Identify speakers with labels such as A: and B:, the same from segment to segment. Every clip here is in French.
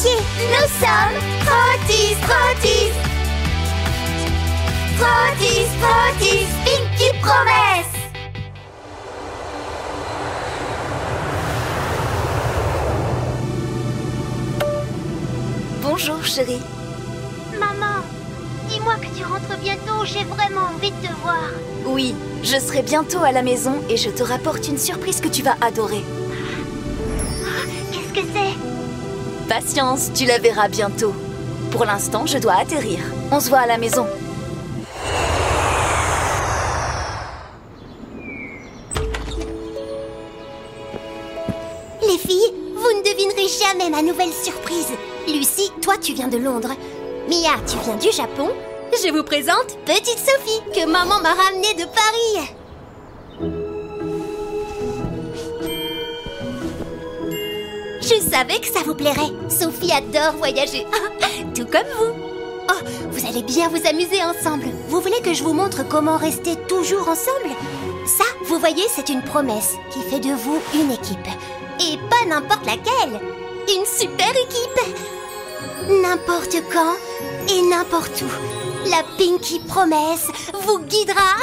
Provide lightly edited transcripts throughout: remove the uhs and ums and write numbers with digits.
A: entier. Nous sommes Trottis, Trottis. Trottis, Trottis, Pinky Promesse.
B: Bonjour chérie.
A: Maman, dis-moi que tu rentres bientôt, j'ai vraiment envie de te voir.
B: Oui, je serai bientôt à la maison et je te rapporte une surprise que tu vas adorer.
A: Qu'est-ce que c'est?
B: Patience, tu la verras bientôt. Pour l'instant, je dois atterrir. On se voit à la maison.
A: Les filles, vous ne devinerez jamais ma nouvelle surprise. Lucie, toi tu viens de Londres. Mia, tu viens du Japon. Je vous présente petite Sophie, que maman m'a ramenée de Paris. Je savais que ça vous plairait. Sophie adore voyager, tout comme vous. Oh, vous allez bien vous amuser ensemble. Vous voulez que je vous montre comment rester toujours ensemble? Ça, vous voyez, c'est une promesse qui fait de vous une équipe. Et pas n'importe laquelle. Une super équipe. N'importe quand et n'importe où. La Pinky Promesse vous guidera.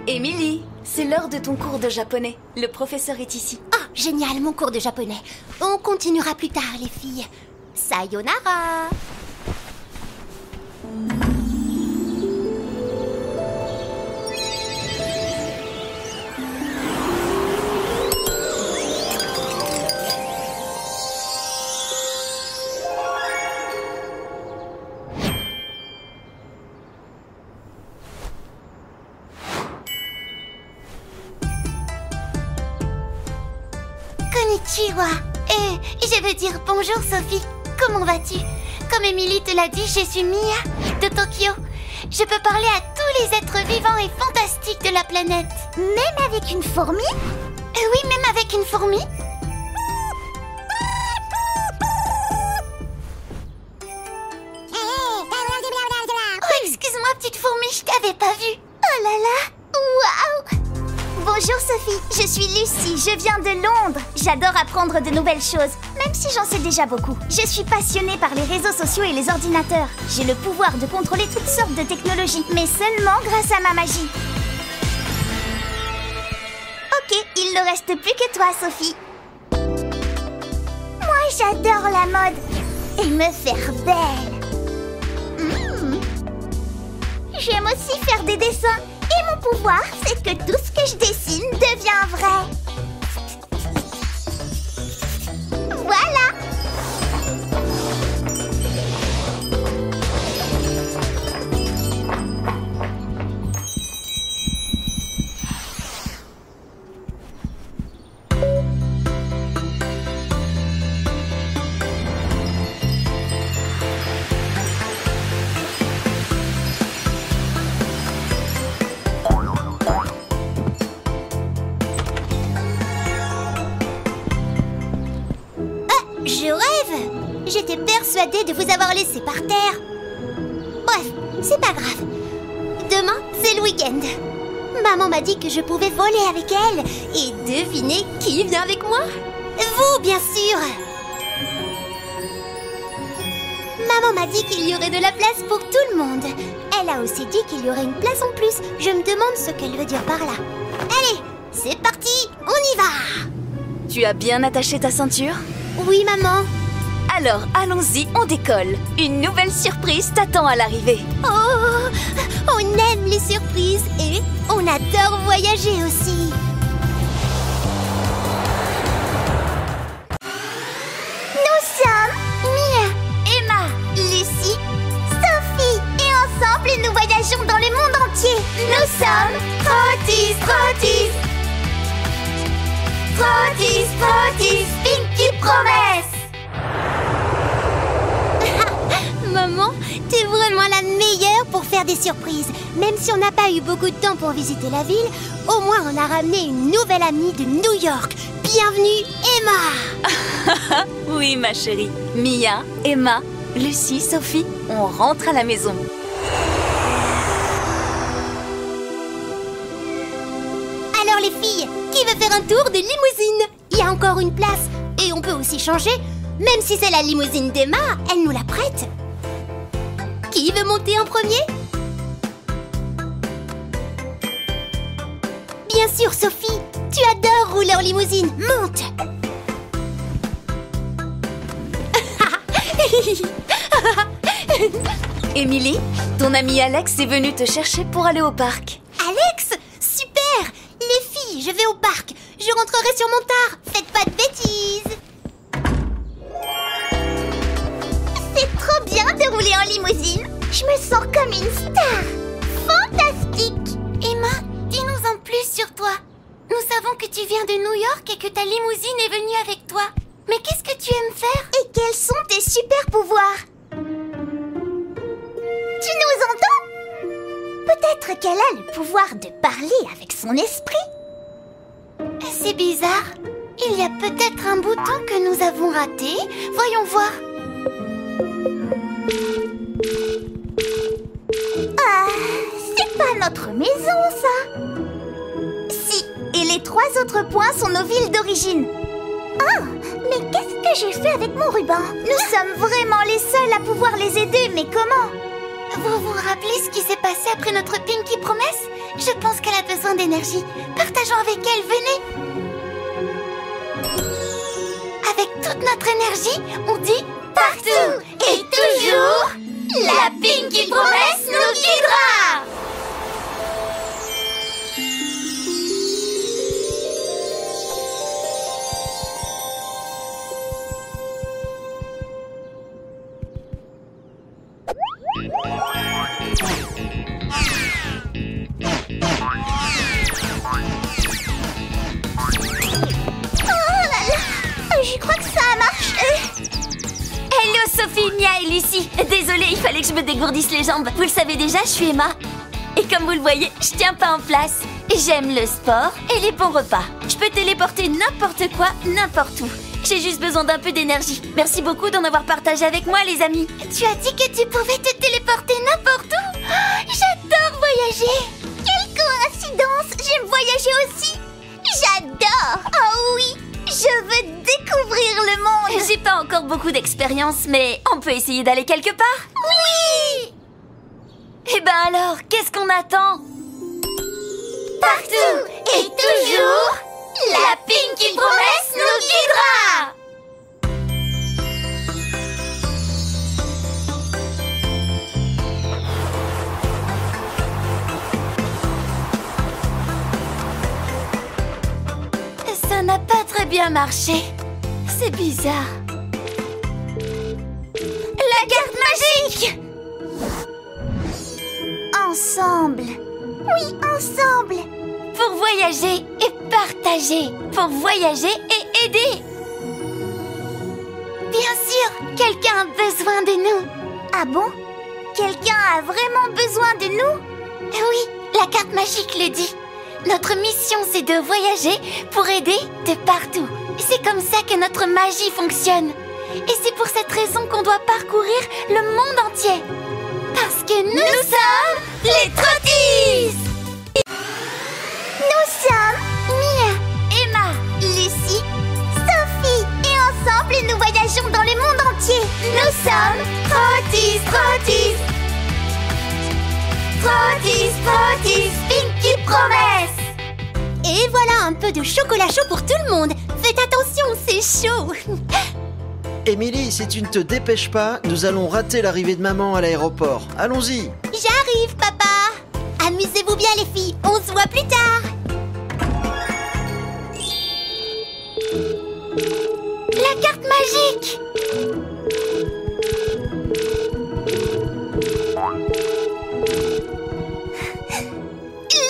B: Émilie, c'est l'heure de ton cours de japonais. Le professeur est ici.
A: Ah, génial, mon cours de japonais. On continuera plus tard, les filles. Sayonara. Konnichiwa. Je veux dire bonjour Sophie. Comment vas-tu? Comme Émilie te l'a dit, je suis Mia de Tokyo. Je peux parler à tous les êtres vivants et fantastiques de la planète. Même avec une fourmi? Oui, même avec une fourmi. Oh, excuse-moi petite fourmi, je t'avais pas vue. Oh là là. Waouh. Bonjour Sophie, je suis Lucie, je viens de Londres. J'adore apprendre de nouvelles choses, même si j'en sais déjà beaucoup. Je suis passionnée par les réseaux sociaux et les ordinateurs. J'ai le pouvoir de contrôler toutes sortes de technologies, mais seulement grâce à ma magie. Ok, il ne reste plus que toi Sophie. Moi j'adore la mode et me faire belle. J'aime aussi faire des dessins. Et mon pouvoir, c'est que tout ce que je dessine devient vrai. Voilà. Je rêve. J'étais persuadée de vous avoir laissé par terre. Bref, c'est pas grave. Demain, c'est le week-end. Maman m'a dit que je pouvais voler avec elle. Et devinez qui vient avec moi? Vous, bien sûr. Maman m'a dit qu'il y aurait de la place pour tout le monde. Elle a aussi dit qu'il y aurait une place en plus. Je me demande ce qu'elle veut dire par là. Allez, c'est parti, on y va.
B: Tu as bien attaché ta ceinture?
A: Oui, maman.
B: Alors, allons-y, on décolle. Une nouvelle surprise t'attend à l'arrivée.
A: Oh, on aime les surprises et on adore voyager aussi. Nous sommes Mia, Emma, Lucie, Sophie et ensemble nous voyageons dans le monde entier. Nous sommes Trottis, Trottis. Trottis, Trottis, Pinky Promesse. Maman, t'es vraiment la meilleure pour faire des surprises. Même si on n'a pas eu beaucoup de temps pour visiter la ville, au moins on a ramené une nouvelle amie de New York. Bienvenue, Emma.
B: Oui, ma chérie. Mia, Emma, Lucie, Sophie, on rentre à la maison.
A: Alors les filles, qui veut faire un tour de limousine? Il y a encore une place. Et on peut aussi changer. Même si c'est la limousine d'Emma, elle nous la prête. Qui veut monter en premier? Bien sûr, Sophie. Tu adores rouler en limousine. Monte.
B: Émilie, ton ami Alex est venu te chercher pour aller au parc.
A: Alex, super. Les filles, je vais au parc. Je rentrerai sur mon tard. Faites pas de bêtises. C'est trop bien de rouler en limousine. Je me sens comme une star. Fantastique. Emma, dis-nous en plus sur toi. Nous savons que tu viens de New York et que ta limousine est venue avec toi. Mais qu'est-ce que tu aimes faire? Et quels sont tes super pouvoirs? Tu nous entends? Peut-être qu'elle a le pouvoir de parler avec son esprit. C'est bizarre. Il y a peut-être un bouton que nous avons raté. Voyons voir. Ah, c'est pas notre maison, ça. Si, et les 3 autres points sont nos villes d'origine. Oh, mais qu'est-ce que j'ai fait avec mon ruban? Nous sommes vraiment les seuls à pouvoir les aider, mais comment? Vous vous rappelez ce qui s'est passé après notre Pinky Promesse? Je pense qu'elle a besoin d'énergie. Partageons avec elle, venez. Avec toute notre énergie, on dit partout et toujours, la Pinky Promesse nous guidera. Je crois que ça a marché.
B: Hello Sophie, Mia et Lucie. Désolée, il fallait que je me dégourdisse les jambes. Vous le savez déjà, je suis Emma. Et comme vous le voyez, je tiens pas en place. J'aime le sport et les bons repas. Je peux téléporter n'importe quoi, n'importe où. J'ai juste besoin d'un peu d'énergie. Merci beaucoup d'en avoir partagé avec moi, les amis.
A: Tu as dit que tu pouvais te téléporter n'importe où? Oh, j'adore voyager. Quelle coïncidence. J'aime voyager aussi. J'adore. Oh oui, je veux découvrir le monde.
B: J'ai pas encore beaucoup d'expérience, mais on peut essayer d'aller quelque part.
A: Oui.
B: Eh ben alors, qu'est-ce qu'on attend?
A: Partout et toujours, la Pinky Promesse nous guidera.
B: Ça n'a pas très bien marché. C'est bizarre.
A: La carte magique. Ensemble. Oui, ensemble.
B: Pour voyager et partager. Pour voyager et aider.
A: Bien sûr, quelqu'un a besoin de nous. Ah bon? Quelqu'un a vraiment besoin de nous? Oui, la carte magique le dit. Notre mission, c'est de voyager pour aider de partout. C'est comme ça que notre magie fonctionne. Et c'est pour cette raison qu'on doit parcourir le monde entier. Parce que nous sommes les Trottis! Nous sommes Mia, Emma, Lucie, Sophie. Et ensemble, nous voyageons dans le monde entier. Nous sommes Trottis, Trottis. Trottis, Trottis, Pinky Promesse. Et voilà un peu de chocolat chaud pour tout le monde. Faites attention, c'est chaud.
C: Émilie, si tu ne te dépêches pas, nous allons rater l'arrivée de maman à l'aéroport. Allons-y.
A: J'arrive, papa. Amusez-vous bien, les filles. On se voit plus tard. La carte magique.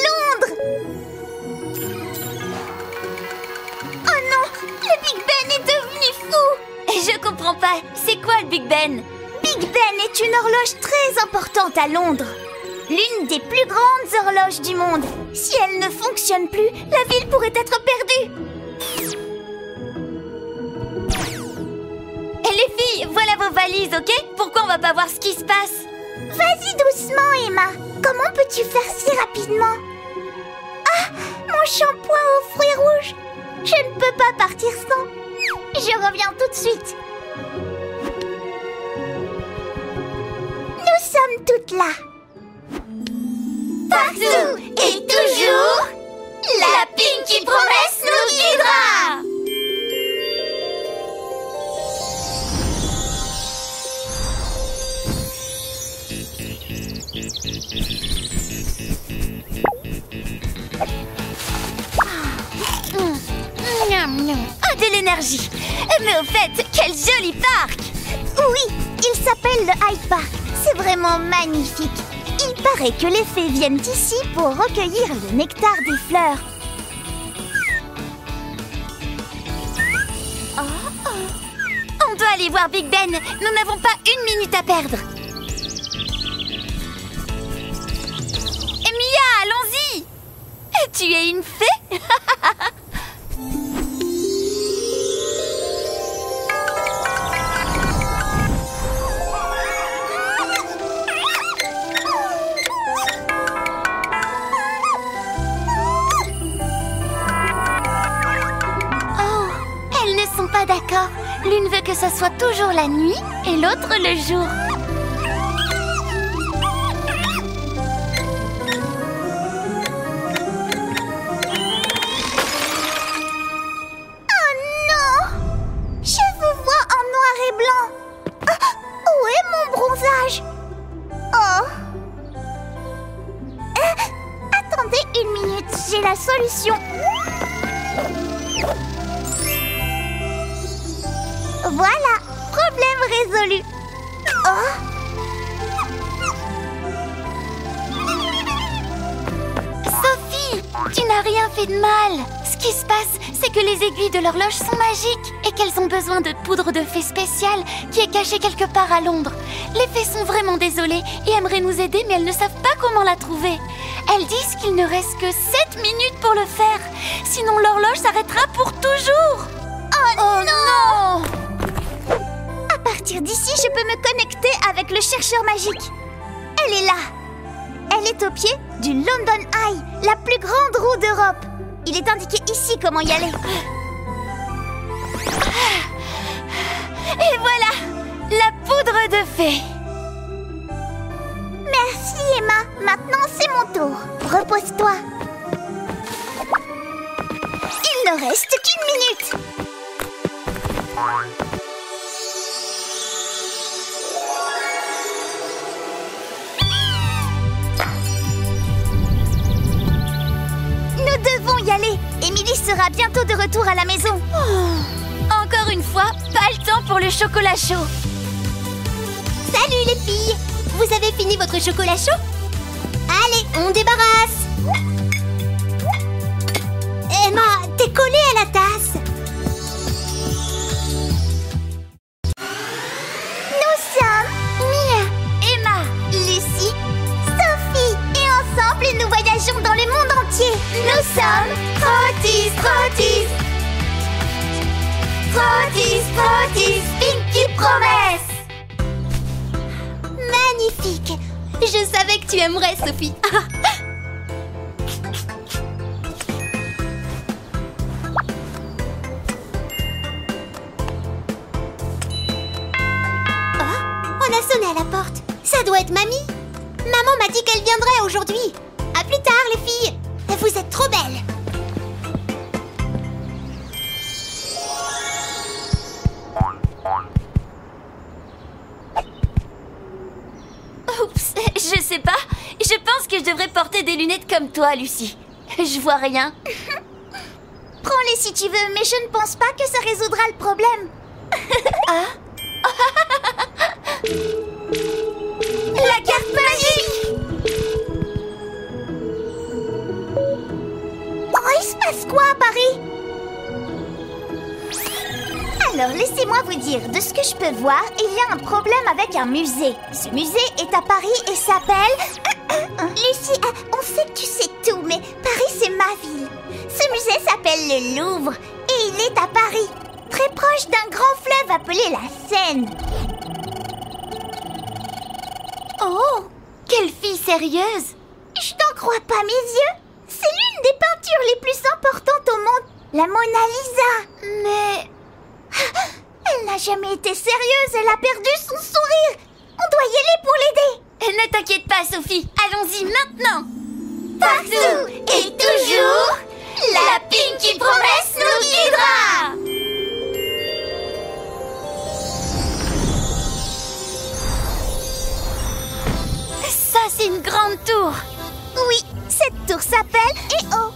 A: Londres. Oh non, le Big Ben est devenu fou.
B: Je comprends pas. C'est quoi le Big Ben?
A: Big Ben est une horloge très importante à Londres. L'une des plus grandes horloges du monde. Si elle ne fonctionne plus, la ville pourrait être perdue.
B: Et les filles, voilà vos valises, ok? Pourquoi on va pas voir ce qui se passe?
A: Vas-y doucement, Emma. Comment peux-tu faire si rapidement? Ah, mon shampoing aux fruits rouges. Je ne peux pas partir sans. Je reviens tout de suite. Nous sommes toutes là. Partout et toujours, la Pinky Promesse nous guidera.
B: Oh, de l'énergie! Mais au fait, quel joli parc!
A: Oui, il s'appelle le Hyde Park. C'est vraiment magnifique. Il paraît que les fées viennent ici pour recueillir le nectar des fleurs.
B: On doit aller voir Big Ben. Nous n'avons pas une minute à perdre. Mia, allons-y! Tu es une fée?
A: Pas d'accord. L'une veut que ça soit toujours la nuit et l'autre le jour. Oh non! Je vous vois en noir et blanc. Ah, où est mon bronzage? Oh! Attendez une minute, j'ai la solution. Voilà, problème résolu. Oh.
B: Sophie, tu n'as rien fait de mal. Ce qui se passe, c'est que les aiguilles de l'horloge sont magiques et qu'elles ont besoin de poudre de fée spéciale qui est cachée quelque part à Londres. Les fées sont vraiment désolées et aimeraient nous aider, mais elles ne savent pas comment la trouver. Elles disent qu'il ne reste que 7 minutes pour le faire. Sinon l'horloge s'arrêtera pour toujours.
A: Oh non! À partir d'ici, je peux me connecter avec le chercheur magique. Elle est là. Elle est au pied du London Eye, la plus grande roue d'Europe. Il est indiqué ici comment y aller.
B: Et voilà, la poudre de fée.
A: Merci Emma. Maintenant, c'est mon tour. Repose-toi. Il ne reste qu'une minute. Nous devons y aller. Émilie sera bientôt de retour à la maison.
B: Encore une fois, pas le temps pour le chocolat chaud.
A: Salut les filles. Vous avez fini votre chocolat chaud? Allez, on débarrasse. Emma, t'es collée à la tasse. Nous sommes Mia,
B: Emma,
A: Lucie, Sophie. Et ensemble, nous voyageons dans le monde entier. Nous sommes Trottis, Trottis. Trottis, Trottis, Pinky Promesse. Magnifique. Je savais que tu aimerais, Sophie. On a sonné à la porte. Ça doit être Mamie. Maman m'a dit qu'elle viendrait aujourd'hui. À plus tard, les filles. Vous êtes trop belles.
B: oups, je sais pas. Je pense que je devrais porter des lunettes comme toi, Lucie. Je vois rien.
A: Prends-les si tu veux, mais je ne pense pas que ça résoudra le problème.
B: La carte magique!
A: Oh, il se passe quoi à Paris? Alors, laissez-moi vous dire, de ce que je peux voir, il y a un problème avec un musée. Ce musée est à Paris et s'appelle... Lucie, on sait que tu sais tout, mais Paris, c'est ma ville. Ce musée s'appelle le Louvre et il est à Paris, très proche d'un grand fleuve appelé la Seine.
B: Oh, quelle fille sérieuse!
A: Je t'en crois pas mes yeux? C'est l'une des peintures les plus importantes au monde, la Mona Lisa.
B: Mais...
A: Elle n'a jamais été sérieuse, elle a perdu son sourire. On doit y aller pour l'aider.
B: Ne t'inquiète pas, Sophie. Allons-y maintenant.
A: Partout et toujours, la Pinky Promesse nous guidera.
B: Ça, c'est une grande tour.
A: Oui, cette tour s'appelle EO.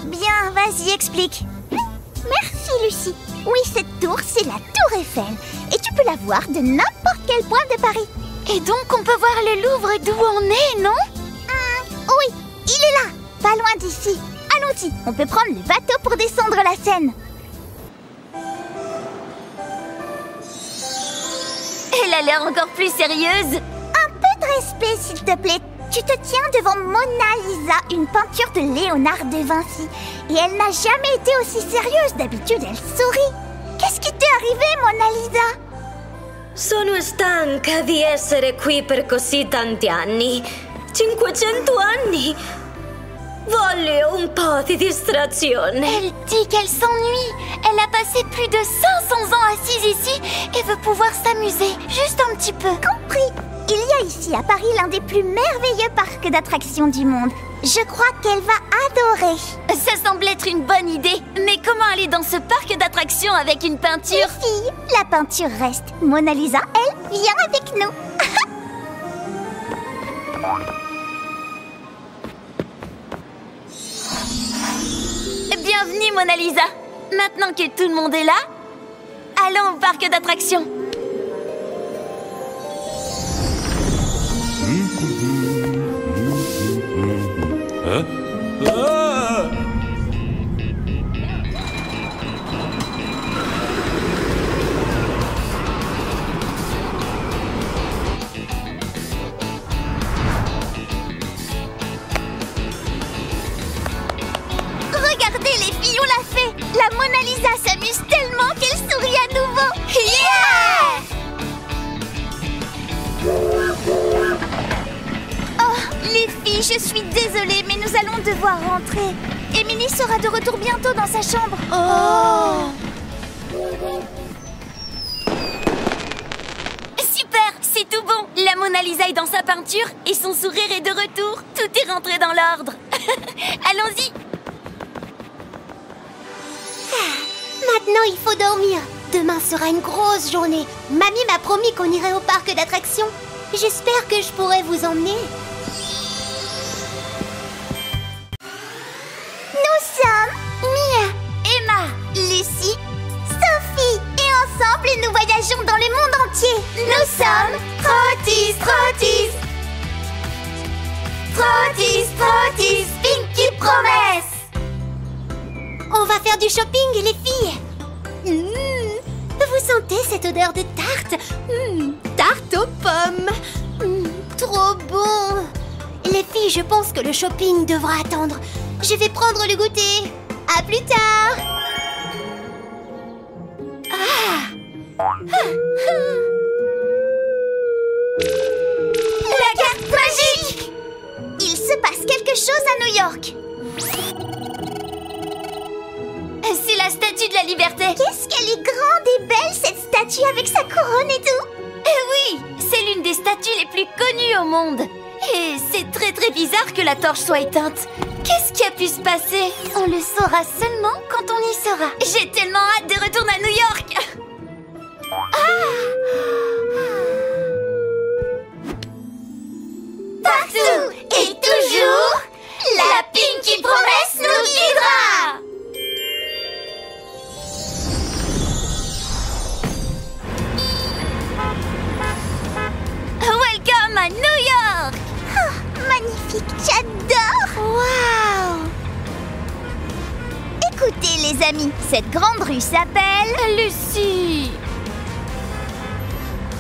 A: Bien, vas-y, explique. Merci, Lucie. Oui, cette tour, c'est la Tour Eiffel. Et tu peux la voir de n'importe quel point de Paris.
B: Et donc, on peut voir le Louvre d'où on est, non?
A: Oui, il est là, pas loin d'ici. Allons-y, on peut prendre le bateau pour descendre la Seine.
B: Elle a l'air encore plus sérieuse.
A: Un peu de respect, s'il te plaît. Tu te tiens devant Mona Lisa, une peinture de Léonard de Vinci. Et elle n'a jamais été aussi sérieuse. D'habitude, elle sourit. Qu'est-ce qui t'est arrivé, Mona Lisa?
D: Sono stanca di essere qui per così tanti anni. 500 anni. Voglio un po' di distrazione.
B: Elle dit qu'elle s'ennuie. Elle a passé plus de 500 ans assise ici et veut pouvoir s'amuser, juste un petit peu.
A: Compris. Il y a ici à Paris l'un des plus merveilleux parcs d'attractions du monde. Je crois qu'elle va adorer.
B: Ça semble être une bonne idée. Mais comment aller dans ce parc d'attractions avec une peinture?
A: Les filles, la peinture reste. Mona Lisa, elle, vient avec nous.
B: Bienvenue, Mona Lisa. Maintenant que tout le monde est là, allons au parc d'attractions.
E: Hein? Ah!
A: Regardez les filles, on l'a fait. La Mona Lisa s'amuse tellement qu'elle sourit à nouveau. Yeah! Oh, les filles, je suis désolée, mais nous allons devoir rentrer. Émilie sera de retour bientôt dans sa chambre.
B: Oh! Super, c'est tout bon. La Mona Lisa est dans sa peinture et son sourire est de retour. Tout est rentré dans l'ordre. Allons-y.
A: Maintenant, il faut dormir. Demain sera une grosse journée. Mamie m'a promis qu'on irait au parc d'attractions. J'espère que je pourrai vous emmener. Nous sommes Mia,
B: Emma,
A: Lucie, Sophie. Et ensemble, nous voyageons dans le monde entier. Nous sommes Trottis, Trottis. Trottis, Trottis, Pinky Promesse. On va faire du shopping, les filles. Vous sentez cette odeur de tarte? Tarte aux pommes. Trop bon. Les filles, je pense que le shopping devra attendre. Je vais prendre le goûter. À plus tard. La carte magique. Il se passe quelque chose à New York.
B: c'est la statue de la liberté.
A: Qu'est-ce qu'elle est grande et belle, cette statue avec sa couronne et tout.
B: Oui, c'est l'une des statues les plus connues au monde. Et c'est très très bizarre que la torche soit éteinte. Qu'est-ce qui a pu se passer? On le saura seulement quand on y sera. J'ai tellement hâte de retourner à New York.
A: Partout et toujours, la Pinky Promesse nous guidera.
B: Welcome à New York.
A: Magnifique, j'adore. Waouh. Écoutez les amis, cette grande rue s'appelle...
B: Lucie.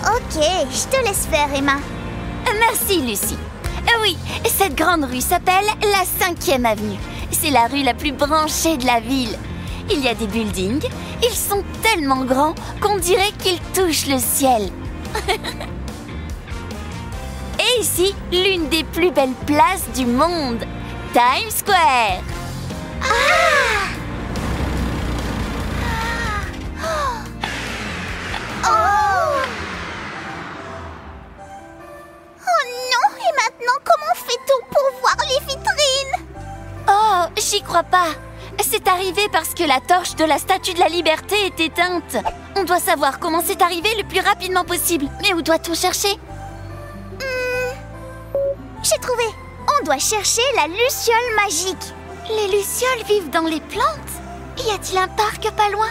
A: Ok, je te laisse faire, Emma.
B: Merci, Lucie. Oui, cette grande rue s'appelle la 5e avenue. C'est la rue la plus branchée de la ville. Il y a des buildings. Ils sont tellement grands qu'on dirait qu'ils touchent le ciel. Et ici, l'une des plus belles places du monde, Times Square. J'y crois pas. C'est arrivé parce que la torche de la Statue de la Liberté est éteinte. On doit savoir comment c'est arrivé le plus rapidement possible. Mais où doit-on chercher?
A: J'ai trouvé. On doit chercher la luciole magique.
B: Les lucioles vivent dans les plantes? Y a-t-il un parc pas loin?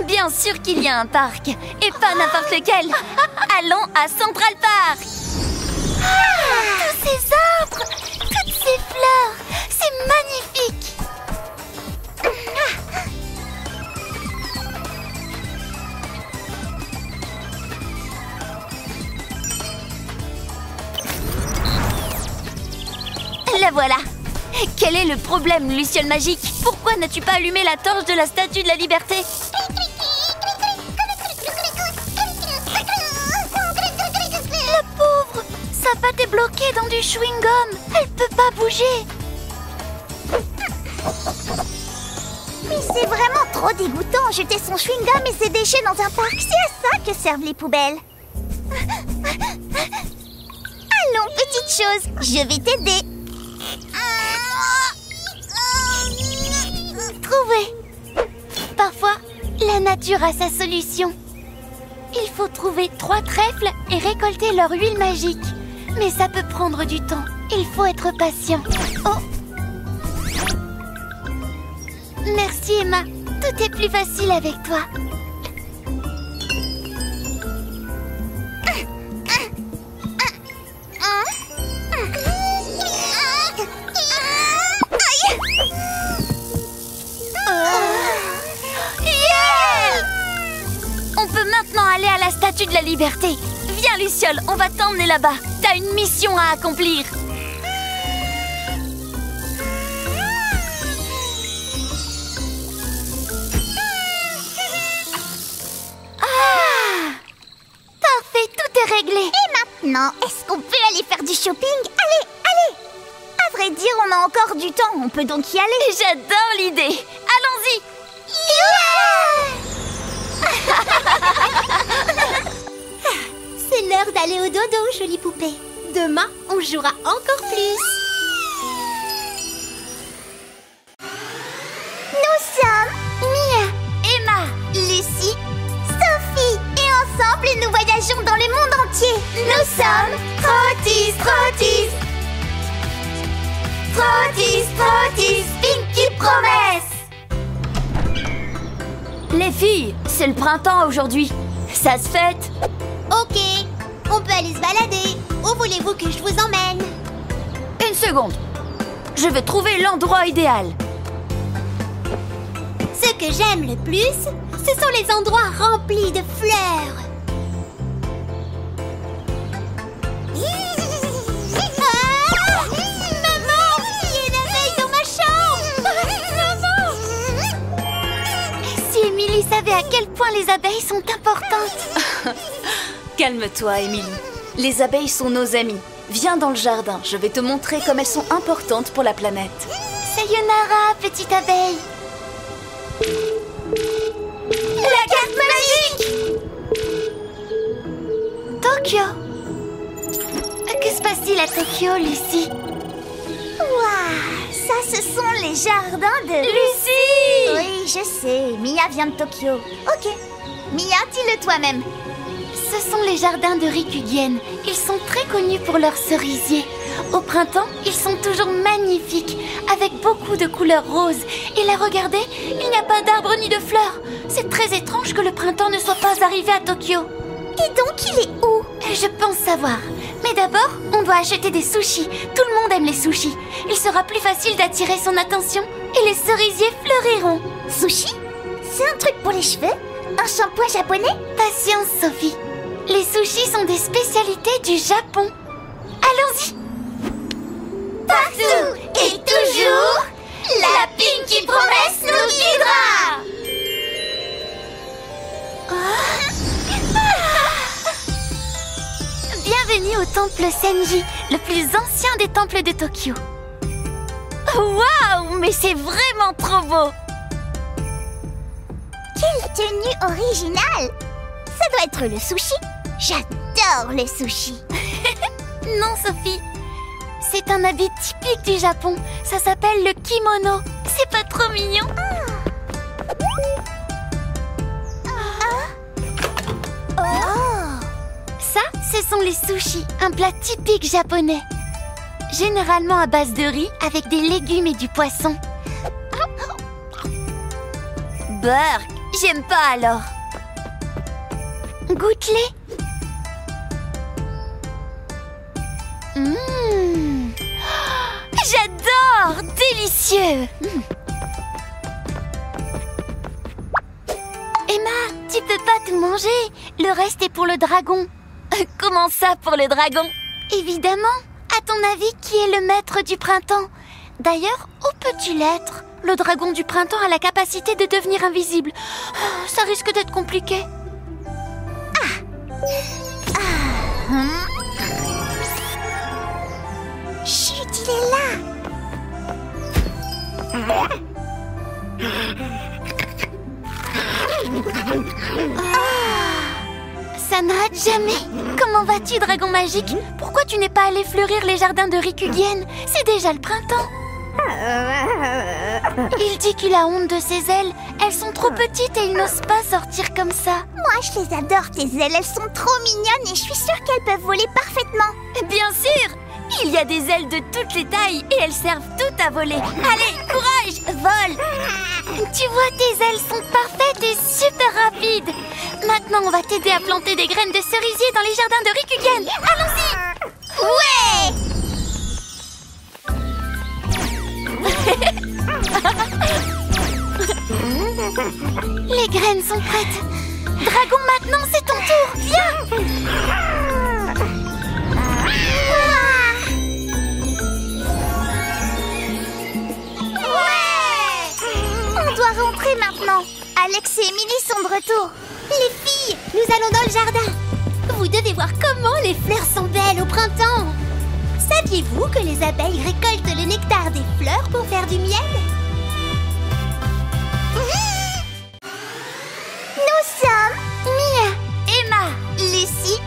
B: Bien sûr qu'il y a un parc, et pas n'importe lequel. Allons à Central Park.
A: Tous ces arbres, toutes ces fleurs, c'est magnifique.
B: La voilà. Quel est le problème, luciole magique? Pourquoi n'as-tu pas allumé la torche de la Statue de la Liberté?
A: La pauvre, sa patte est bloquée dans du chewing-gum. Elle peut pas bouger. Mais c'est vraiment trop dégoûtant, jeter son chewing-gum et ses déchets dans un parc. C'est à ça que servent les poubelles. Allons, petite chose, je vais t'aider.
B: Trouvé. Parfois, la nature a sa solution. Il faut trouver 3 trèfles et récolter leur huile magique. Mais ça peut prendre du temps. Il faut être patient. Oh! Merci Emma. Tout est plus facile avec toi. On peut maintenant aller à la Statue de la Liberté. Viens Luciole, on va t'emmener là-bas. T'as une mission à accomplir.
A: Parfait, tout est réglé. Et maintenant, est-ce qu'on peut aller faire du shopping? Allez, allez. À vrai dire, on a encore du temps. On peut donc y aller.
B: J'adore l'idée. Allons-y.
A: C'est l'heure d'aller au dodo, jolie poupée. Demain, on jouera encore plus. Nous sommes Mia,
B: Emma,
A: Lucie, Sophie. Et ensemble, nous voyageons dans le monde entier. Nous sommes Trottis, Trottis. Trottis, Trottis, Pinky Promesse.
B: les filles, c'est le printemps aujourd'hui. Ça se fête.
A: Ok, on peut aller se balader. Où voulez-vous que je vous emmène?
B: Une seconde. Je veux trouver l'endroit idéal.
A: Ce que j'aime le plus, ce sont les endroits remplis de fleurs. Ah! Maman, il y a une abeille dans ma chambre. Maman!
B: Si Émilie savait à quel point les abeilles sont importantes.
F: Calme-toi, Émilie. Les abeilles sont nos amies. Viens dans le jardin, je vais te montrer comme elles sont importantes pour la planète.
B: Sayonara, petite abeille.
A: La carte magique!
B: Tokyo. Que se passe-t-il à Tokyo, Lucie?
A: Waouh, ça ce sont les jardins de...
B: Lucie!
A: Oui, je sais, Mia vient de Tokyo. Ok, Mia, dis-le toi-même.
B: Ce sont les jardins de Rikugen. Ils sont très connus pour leurs cerisiers. Au printemps, ils sont toujours magnifiques, avec beaucoup de couleurs roses. Et là, regardez, il n'y a pas d'arbres ni de fleurs. C'est très étrange que le printemps ne soit pas arrivé à Tokyo.
A: Et donc, il est où?
B: Je pense savoir. Mais d'abord, on doit acheter des sushis. Tout le monde aime les sushis. Il sera plus facile d'attirer son attention et les cerisiers fleuriront.
A: Sushi? C'est un truc pour les cheveux? Un shampoing japonais?
B: Patience, Sophie. Les sushis sont des spécialités du Japon. Allons-y.
A: Partout et toujours, la Pinky Promesse nous guidera.
B: Bienvenue au temple Senji, le plus ancien des temples de Tokyo. Waouh, mais c'est vraiment trop beau.
A: Quelle tenue originale! Ça doit être le sushi. J'adore les sushis.
B: Non, Sophie. C'est un habit typique du Japon. Ça s'appelle le kimono. C'est pas trop mignon? Ça, ce sont les sushis, un plat typique japonais. Généralement à base de riz avec des légumes et du poisson. Burk, j'aime pas alors. Goûte-les. J'adore! Délicieux! Emma, tu peux pas tout manger. Le reste est pour le dragon. Comment ça pour le dragon? Évidemment. À ton avis, qui est le maître du printemps? D'ailleurs, où peut-il être? Le dragon du printemps a la capacité de devenir invisible. Ça risque d'être compliqué.
A: Chut, il est là.
B: Ça ne rate jamais. Comment vas-tu, dragon magique? Pourquoi tu n'es pas allé fleurir les jardins de Rikugen? C'est déjà le printemps. Il dit qu'il a honte de ses ailes. Elles sont trop petites et il n'ose pas sortir comme ça.
A: Moi, je les adore, tes ailes. Elles sont trop mignonnes et je suis sûre qu'elles peuvent voler parfaitement.
B: Bien sûr! Il y a des ailes de toutes les tailles et elles servent toutes à voler. Allez, courage, vole! Tu vois, tes ailes sont parfaites et super rapides. Maintenant, on va t'aider à planter des graines de cerisier dans les jardins de Rikugen. Allons-y! Ouais! Les graines sont prêtes. Dragon, maintenant, c'est ton tour. Viens!
A: On doit rentrer maintenant. Alex et Emily sont de retour. Les filles, nous allons dans le jardin. Vous devez voir comment les fleurs sont belles au printemps. Saviez-vous que les abeilles récoltent le nectar des fleurs pour faire du miel? Nous sommes
B: Mia, Emma,
A: Lucie,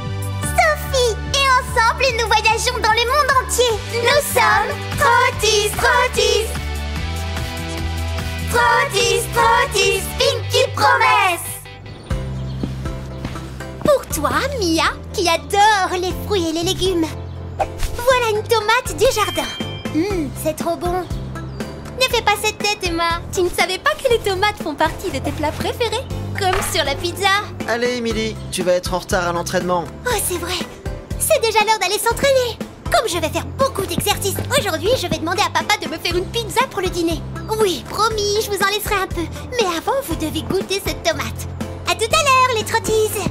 A: Sophie et ensemble nous voyageons dans le monde entier. Nous sommes Trottis, Trottis. Trottis, Trottis, Pinky Promesse. Pour toi, Mia, qui adore les fruits et les légumes. Voilà une tomate du jardin. C'est trop bon. Ne fais pas cette tête, Emma. Tu ne savais pas que les tomates font partie de tes plats préférés? Comme sur la pizza.
C: Allez, Emily, tu vas être en retard à l'entraînement.
A: Oh, c'est vrai. C'est déjà l'heure d'aller s'entraîner. Comme je vais faire beaucoup d'exercices aujourd'hui, je vais demander à papa de me faire une pizza pour le dîner. Oui, promis, je vous en laisserai un peu. Mais avant, vous devez goûter cette tomate. À tout à l'heure, les trottises.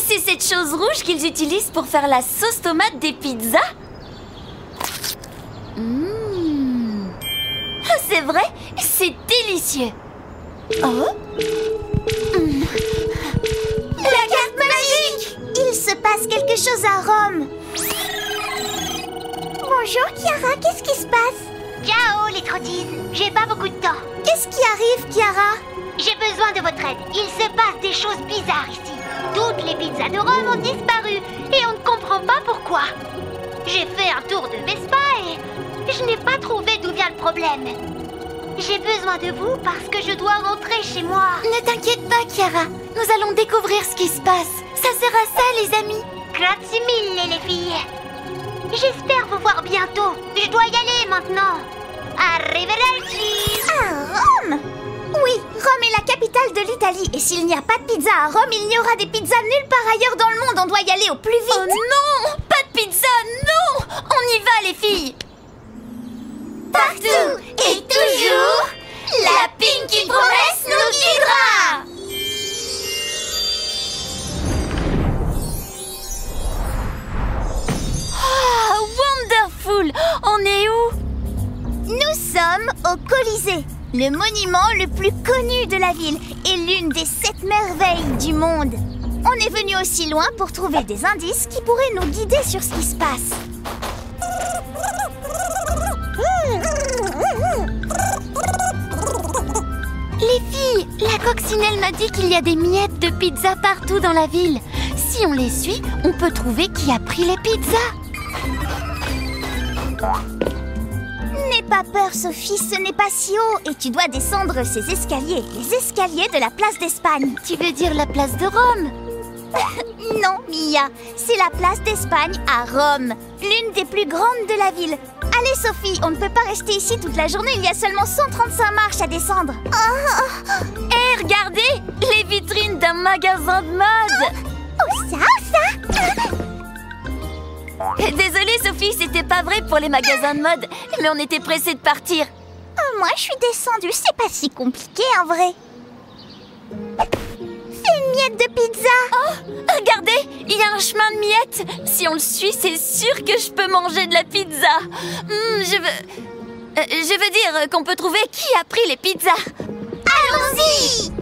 B: c'est cette chose rouge qu'ils utilisent pour faire la sauce tomate des pizzas? C'est vrai, c'est délicieux. Oh,
A: la carte magique! Il se passe quelque chose à Rome. Bonjour, Chiara, qu'est-ce qui se passe? Ciao, les trottises. J'ai pas beaucoup de temps. Qu'est-ce qui arrive, Chiara? J'ai besoin de votre aide. Il se passe des choses bizarres ici. Toutes les pizzas de Rome ont disparu et on ne comprend pas pourquoi. J'ai fait un tour de Vespa et je n'ai pas trouvé d'où vient le problème. J'ai besoin de vous parce que je dois rentrer chez moi.
B: ne t'inquiète pas, Chiara. Nous allons découvrir ce qui se passe. Ça sera ça, les amis.
A: Grazie mille, les filles. J'espère vous voir bientôt. Je dois y aller maintenant. Arrivederci. À Rome? Oui, Rome est la capitale de l'Italie. Et s'il n'y a pas de pizza à Rome, il n'y aura des pizzas nulle part ailleurs dans le monde. On doit y aller au plus vite.
B: Oh non! Pas de pizza, non! On y va, les filles!
A: Partout et toujours, la Pinky Promesse nous guidera.
B: Ah, wonderful! On est où?
A: Nous sommes au Colisée, le monument le plus connu de la ville et l'une des 7 merveilles du monde. On est venu aussi loin pour trouver des indices qui pourraient nous guider sur ce qui se passe.
B: Les filles, la coccinelle m'a dit qu'il y a des miettes de pizza partout dans la ville. Si on les suit, on peut trouver qui a pris les pizzas.
A: pas peur, Sophie, ce n'est pas si haut et tu dois descendre ces escaliers, les escaliers de la place d'Espagne.
B: Tu veux dire la place de Rome?
A: Non, Mia, c'est la place d'Espagne à Rome, l'une des plus grandes de la ville. Allez, Sophie, on ne peut pas rester ici toute la journée, il y a seulement 135 marches à descendre.
B: Hé, regardez, les vitrines d'un magasin de mode.
A: Oh, ça
B: Désolée, Sophie, c'était pas vrai pour les magasins de mode, mais on était pressés de partir.
A: Moi, je suis descendue, c'est pas si compliqué en vrai. C'est une miette de pizza.
B: Oh, regardez, il y a un chemin de miettes. Si on le suit, c'est sûr que je peux manger de la pizza. Je veux dire qu'on peut trouver qui a pris les pizzas.
A: Allons-y!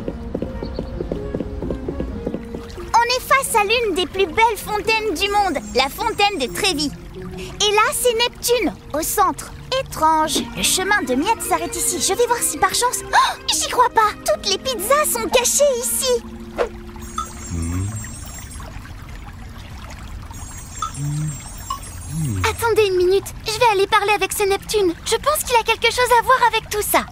A: On est face à l'une des plus belles fontaines du monde, la fontaine de Trévi. Et là, c'est Neptune, au centre. Étrange, le chemin de miettes s'arrête ici. Je vais voir si par chance... Oh, j'y crois pas! Toutes les pizzas sont cachées ici.
B: Attendez une minute, je vais aller parler avec ce Neptune. Je pense qu'il a quelque chose à voir avec tout ça.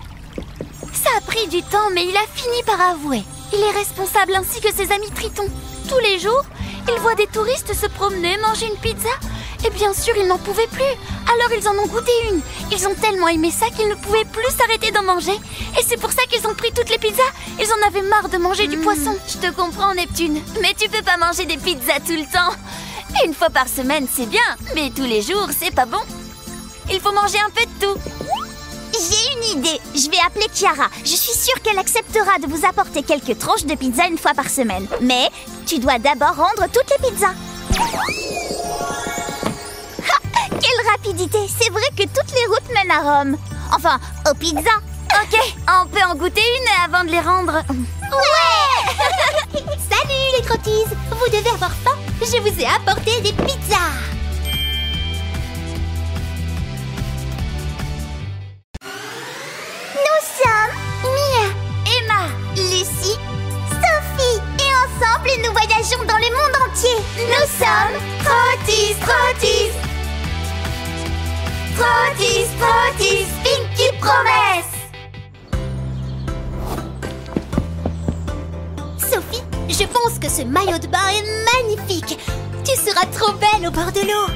B: Ça a pris du temps, mais il a fini par avouer. Il est responsable ainsi que ses amis Tritons. Tous les jours, il voit des touristes se promener, manger une pizza. Et bien sûr, ils n'en pouvaient plus. Alors ils en ont goûté une. Ils ont tellement aimé ça qu'ils ne pouvaient plus s'arrêter d'en manger. Et c'est pour ça qu'ils ont pris toutes les pizzas. Ils en avaient marre de manger du poisson. Je te comprends, Neptune. Mais tu peux pas manger des pizzas tout le temps. Une fois par semaine, c'est bien. Mais tous les jours, c'est pas bon. Il faut manger un peu de tout.
A: J'ai une idée. Je vais appeler Chiara. Je suis sûre qu'elle acceptera de vous apporter quelques tranches de pizza une fois par semaine. Mais tu dois d'abord rendre toutes les pizzas. Quelle rapidité! C'est vrai que toutes les routes mènent à Rome. Enfin, aux pizzas.
B: Ok, on peut en goûter une avant de les rendre.
A: Ouais! Salut les crotties! Vous devez avoir faim. Je vous ai apporté des pizzas. Nous sommes Mia, Emma, Lucie, Sophie. Et ensemble, nous voyageons dans le monde entier. Nous sommes Trotties, Trotties. Trotties, Trotties, Pinky Promise. Sophie, je pense que ce maillot de bain est magnifique. Tu seras trop belle au bord de l'eau.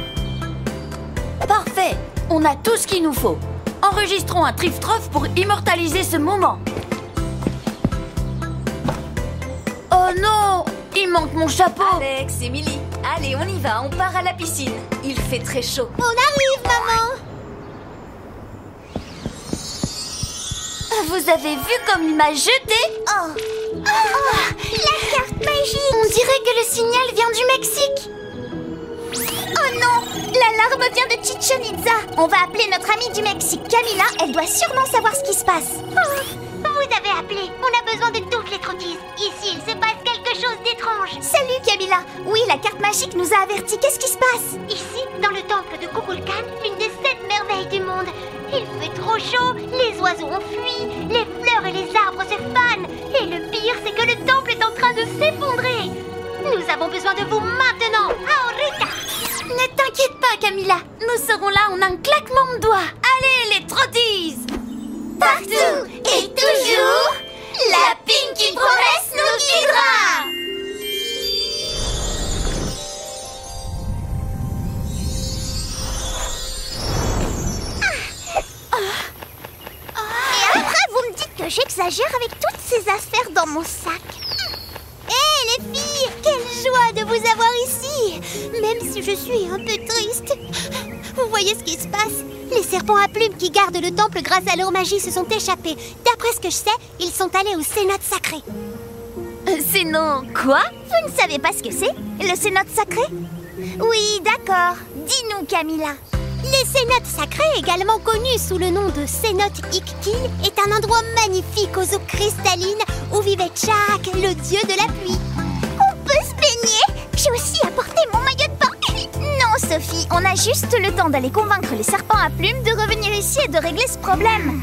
B: Parfait, on a tout ce qu'il nous faut. Enregistrons un trif-trof pour immortaliser ce moment. Oh non, il manque mon chapeau.
F: Alex, Émilie, allez, on y va, on part à la piscine. Il fait très chaud.
A: On arrive, maman.
B: Vous avez vu comme il m'a jeté?
A: Oh, la carte magique.
B: On dirait que le signal vient du Mexique.
A: Oh non, l'alarme vient de Chichen Itza. On va appeler notre amie du Mexique, Camila. Elle doit sûrement savoir ce qui se passe. Vous avez appelé. On a besoin de toutes les trottises. Ici, il se passe quelque chose d'étrange. Salut, Camila. Oui, la carte magique nous a avertis. Qu'est-ce qui se passe? Ici, dans le temple de Kukulkan, une des 7 merveilles du monde. Il fait trop chaud, les oiseaux ont fui, les fleurs et les arbres se fanent. Et le pire, c'est que le temple est en train de s'effondrer. Nous avons besoin de vous maintenant. Ahorita!
B: Ne t'inquiète pas, Camila. Nous serons là en un claquement de doigts. Allez, les trotties!
A: Partout et toujours, la Pinky Promise nous guidera. Et après, vous me dites que j'exagère avec toutes ces affaires dans mon sac. Hé, les filles, quelle joie de vous avoir ici. Même si je suis un peu triste. Vous voyez ce qui se passe? Les serpents à plumes qui gardent le temple grâce à leur magie se sont échappés. D'après ce que je sais, ils sont allés au cénote sacré.
B: Sinon, quoi?
A: Vous ne savez pas ce que c'est? Le cénote sacré? Oui, d'accord. Dis-nous, Camila. Les cénotes sacrés, également connus sous le nom de cénote Iktil, est un endroit magnifique aux eaux cristallines où vivait Chak, le dieu de la pluie. On peut se baigner? J'ai aussi apporté mon maillot de bain. Non, Sophie, on a juste le temps d'aller convaincre les serpents à plumes de revenir ici et de régler ce problème.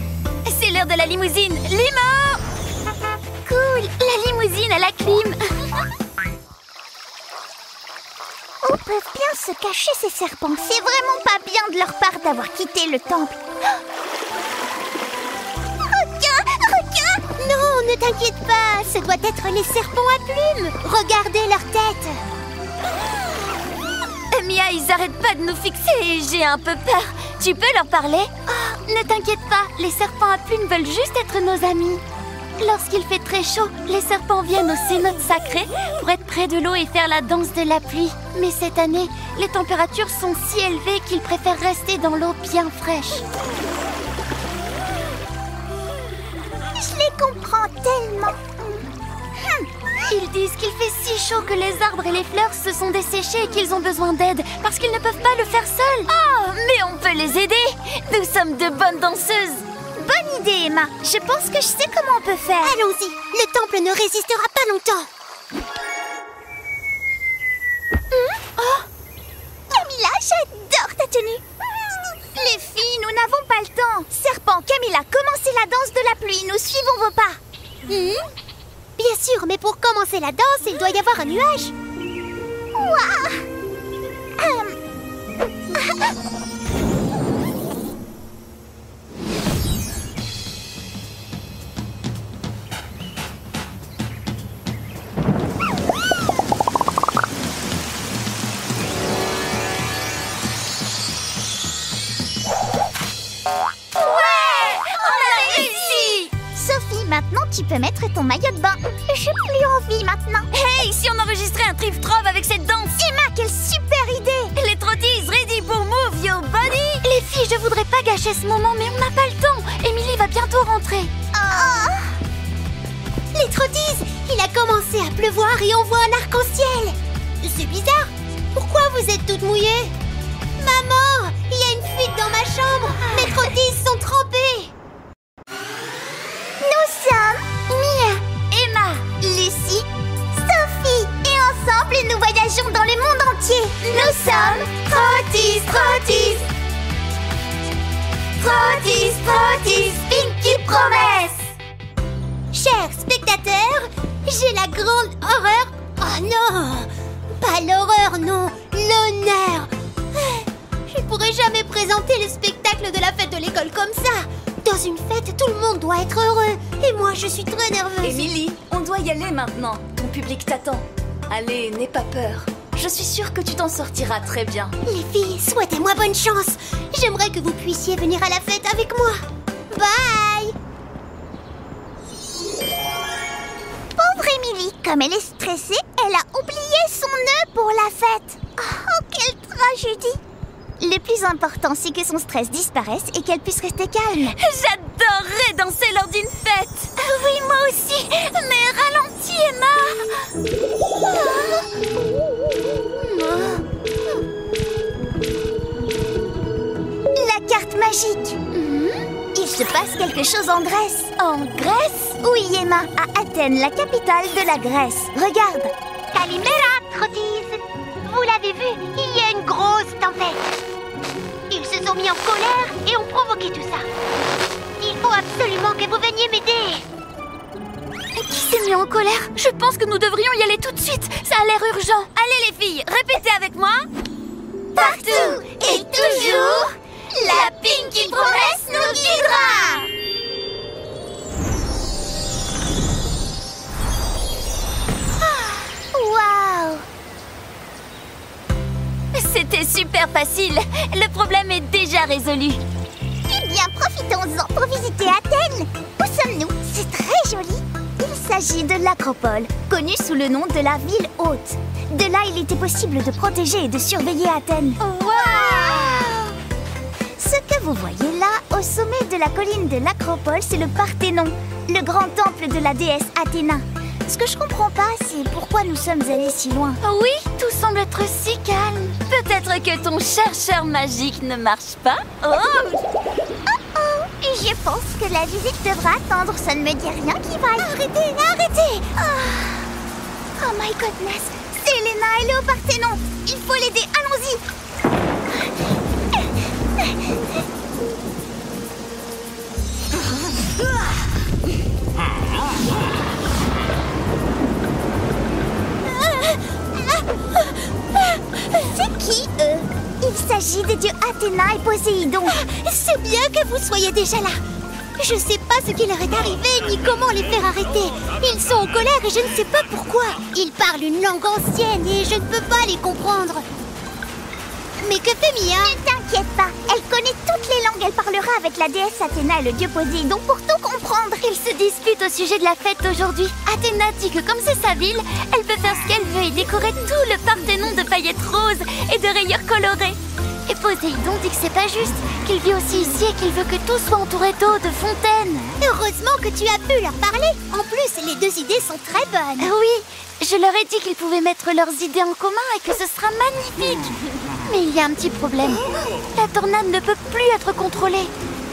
B: C'est l'heure de la limousine. Limo! Cool, la limousine à la clim.
A: Où peuvent bien se cacher ces serpents? C'est vraiment pas bien de leur part d'avoir quitté le temple. ne t'inquiète pas, ce doit être les serpents à plumes. Regardez leur tête.
B: Mia, ils arrêtent pas de nous fixer et j'ai un peu peur. Tu peux leur parler?
A: Oh, ne t'inquiète pas, les serpents à plumes veulent juste être nos amis. Lorsqu'il fait très chaud, les serpents viennent aux cénotes sacrées pour être près de l'eau et faire la danse de la pluie. Mais cette année, les températures sont si élevées qu'ils préfèrent rester dans l'eau bien fraîche.
B: Je les comprends tellement.
A: Ils disent qu'il fait si chaud que les arbres et les fleurs se sont desséchés et qu'ils ont besoin d'aide parce qu'ils ne peuvent pas le faire seuls.
B: Oh, mais on peut les aider. Nous sommes de bonnes danseuses.
A: Bonne idée, Emma. Je pense que je sais comment on peut faire. Allons-y. Le temple ne résistera pas longtemps.
B: Oh, Camilla, j'adore ta tenue. Les filles, nous n'avons pas le temps. Serpent, Camilla, commencez la danse de la pluie. Nous suivons vos pas.
A: Bien sûr, mais pour commencer la danse, il doit y avoir un nuage.
B: Maintenant, tu peux mettre ton maillot de bain. J'ai plus envie maintenant. Hey, si on enregistrait un trip-trove avec cette danse? Emma, quelle super idée! Les trottis ready pour move your body.
A: Les filles, je voudrais pas gâcher ce moment, mais on n'a pas le temps. Émilie va bientôt rentrer. Les trottis, il a commencé à pleuvoir et on voit un arc-en-ciel. C'est bizarre. Pourquoi vous êtes toutes mouillées? Maman, il y a une fuite dans ma chambre. Mes trottis sont trempés.
B: Nous sommes Mia, Emma, Lucie, Sophie et ensemble nous voyageons dans le monde entier. Nous sommes Trottis, Trottis, Trottis, Trottis, Pinky Promise.
A: Chers spectateurs, j'ai la grande horreur. Oh non, pas l'horreur, non, l'honneur. Je ne pourrai jamais présenter le spectacle de la fête de l'école comme ça. Dans une fête, tout le monde doit être heureux. Et moi, je suis très nerveuse.
F: Émilie, on doit y aller maintenant. Ton public t'attend. Allez, n'aie pas peur. Je suis sûre que tu t'en sortiras très bien.
A: Les filles, souhaitez-moi bonne chance. J'aimerais que vous puissiez venir à la fête avec moi. Bye.
B: Pauvre Émilie, comme elle est stressée, elle a oublié son nœud pour la fête. Oh, quelle tragédie! Le plus important, c'est que son stress disparaisse et qu'elle puisse rester calme. J'adorerais danser lors d'une fête. Oui, moi aussi. Mais ralentis, La carte magique. Il se passe quelque chose en Grèce. En Grèce? Oui, Emma, à Athènes, la capitale de la Grèce. Regarde.
A: Kalimera, Trottis. Vous l'avez vu, il y a une grosse tempête. Ils se sont mis en colère et ont provoqué tout ça. Il faut absolument que vous veniez m'aider.
B: Qui s'est mis en colère? Je pense que nous devrions y aller tout de suite. Ça a l'air urgent. Allez les filles, répétez avec moi. Partout et toujours, la Pinky Promise nous guidera. Waouh! C'était super facile. Le problème est déjà résolu. Eh bien, profitons-en pour visiter Athènes. Où sommes-nous? C'est très joli. Il s'agit de l'Acropole, connue sous le nom de la ville haute. De là, il était possible de protéger et de surveiller Athènes. Waouh! Ce que vous voyez là, au sommet de la colline de l'Acropole, c'est le Parthénon, le grand temple de la déesse Athéna. Ce que je comprends pas, c'est pourquoi nous sommes allés si loin. Oui, tout semble être si calme. Peut-être que ton chercheur magique ne marche pas. Je pense que la visite devra attendre. Ça ne me dit rien qui va... Arrêtez! Oh my goodness. C'est Elena, elle est au Parthénon. Il faut l'aider, allons-y. C'est qui, eux? Il s'agit des dieux Athéna et Poséidon. C'est bien que vous soyez déjà là.
A: Je sais pas ce qui leur est arrivé, ni comment les faire arrêter. Ils sont en colère et je ne sais pas pourquoi. Ils parlent une langue ancienne et je ne peux pas les comprendre. Mais que fait Mia?
G: Ne t'inquiète pas, elle connaît toutes les langues. Elle parlera avec la déesse Athéna et le dieu Poséidon pour tout comprendre.
B: Ils se disputent au sujet de la fête d'aujourd'hui. Athéna dit que comme c'est sa ville, elle peut faire ce qu'elle veut et décorer tout le Parthénon de paillettes roses et de rayures colorées. Et Poséidon dit que c'est pas juste, qu'il vit aussi ici et qu'il veut que tout soit entouré d'eau, de fontaines.
A: Heureusement que tu as pu leur parler. En plus, les deux idées sont très bonnes.
B: Oui, je leur ai dit qu'ils pouvaient mettre leurs idées en commun et que ce sera magnifique. Mais il y a un petit problème. La tornade ne peut plus être contrôlée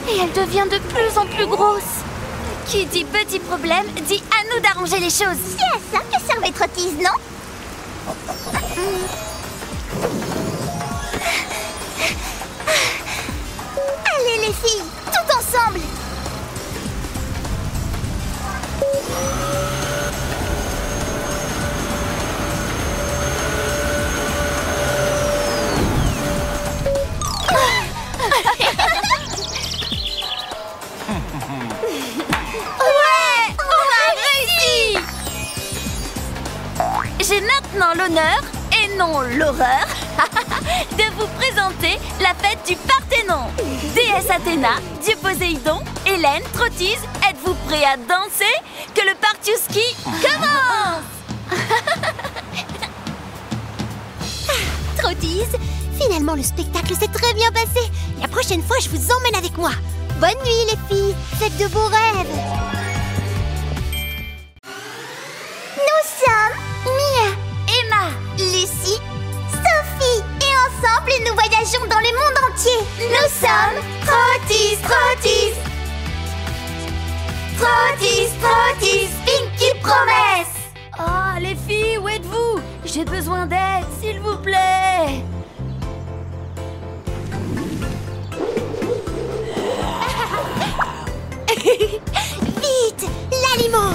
B: et elle devient de plus en plus grosse. Qui dit petit problème, dit à nous d'arranger les choses.
G: C'est à ça que servait Trottise, non? Allez les filles, tout ensemble!
B: Ouais, on a réussi! J'ai maintenant l'honneur, et non l'horreur, de vous présenter la fête du Parthénon. Déesse Athéna, dieu Poséidon, Hélène, Trottise, êtes-vous prêts à danser? Que le Partiuski commence!
A: Trottise, finalement le spectacle s'est très bien passé. La prochaine fois, je vous emmène avec moi. Bonne nuit les filles, faites de beaux rêves.
G: Nous sommes
B: Mia, Emma,
G: Lucie, Sophie et ensemble nous voyageons dans le monde entier. Nous sommes Trottise, Trottise, Trottise, Trottise, Pinky Promesse.
B: Oh, les filles, où êtes-vous? J'ai besoin d'aide, s'il vous plaît.
A: Vite, l'aliment.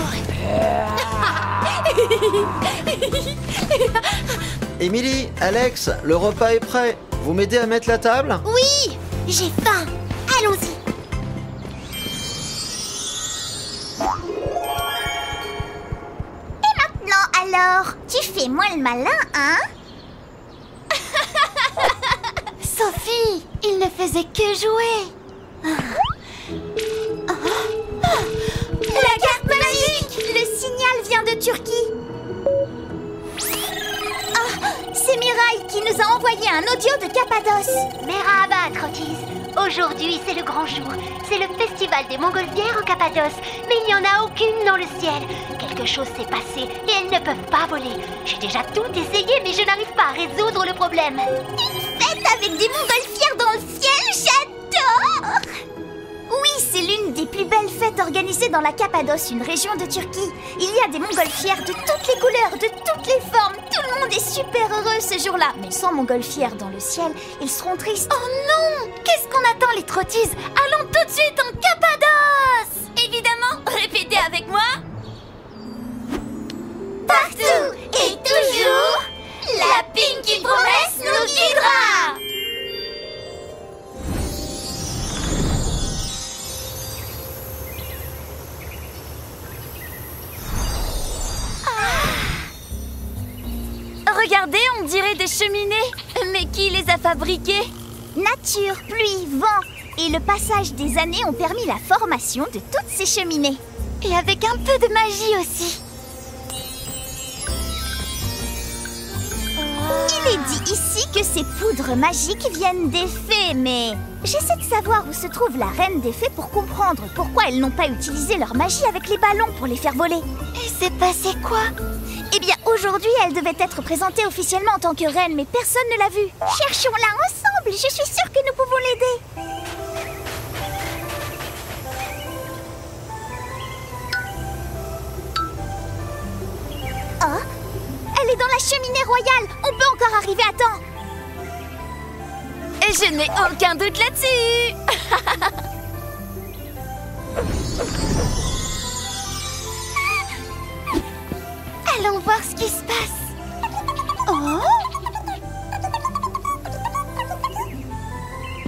C: Émilie, Alex, le repas est prêt. Vous m'aidez à mettre la table?
A: Oui, j'ai faim. Allons-y.
G: Non alors, tu fais moins le malin, hein?
B: Sophie, il ne faisait que jouer.
G: La carte magique! Le signal vient de Turquie. Ah, c'est Mirail qui nous a envoyé un audio de Cappadoce.
A: Merhaba, Trottise. Aujourd'hui, c'est le grand jour. C'est le festival des montgolfières en Cappadoce. Mais il n'y en a aucune dans le ciel. Quelque chose s'est passé et elles ne peuvent pas voler. J'ai déjà tout essayé, mais je n'arrive pas à résoudre le problème.
G: Une fête avec des montgolfières dans le ciel, j'adore! Oui, c'est l'une des plus belles fêtes organisées dans la Cappadoce, une région de Turquie. Il y a des montgolfières de toutes les couleurs, de toutes les formes. Tout le monde est super heureux ce jour-là. Mais sans montgolfières dans le ciel, ils seront tristes.
B: Oh non! Qu'est-ce qu'on attend, les Trottises? Allons tout de suite en Cappadoce! Évidemment, répétez avec moi.
G: Partout et toujours, la Pinky Promesse nous guidera!
B: Regardez, on dirait des cheminées. Mais qui les a fabriquées?
G: Nature, pluie, vent et le passage des années ont permis la formation de toutes ces cheminées.
B: Et avec un peu de magie aussi.
G: Il est dit ici que ces poudres magiques viennent des fées, mais j'essaie de savoir où se trouve la reine des fées pour comprendre pourquoi elles n'ont pas utilisé leur magie avec les ballons pour les faire voler.
B: Et c'est passé quoi?
G: Eh bien, aujourd'hui, elle devait être présentée officiellement en tant que reine, mais personne ne l'a vue. Cherchons-la ensemble, je suis sûre que nous pouvons l'aider. Oh, elle est dans la cheminée royale. On peut encore arriver à temps.
B: Et je n'ai aucun doute là-dessus. Allons voir ce qui se passe. Oh!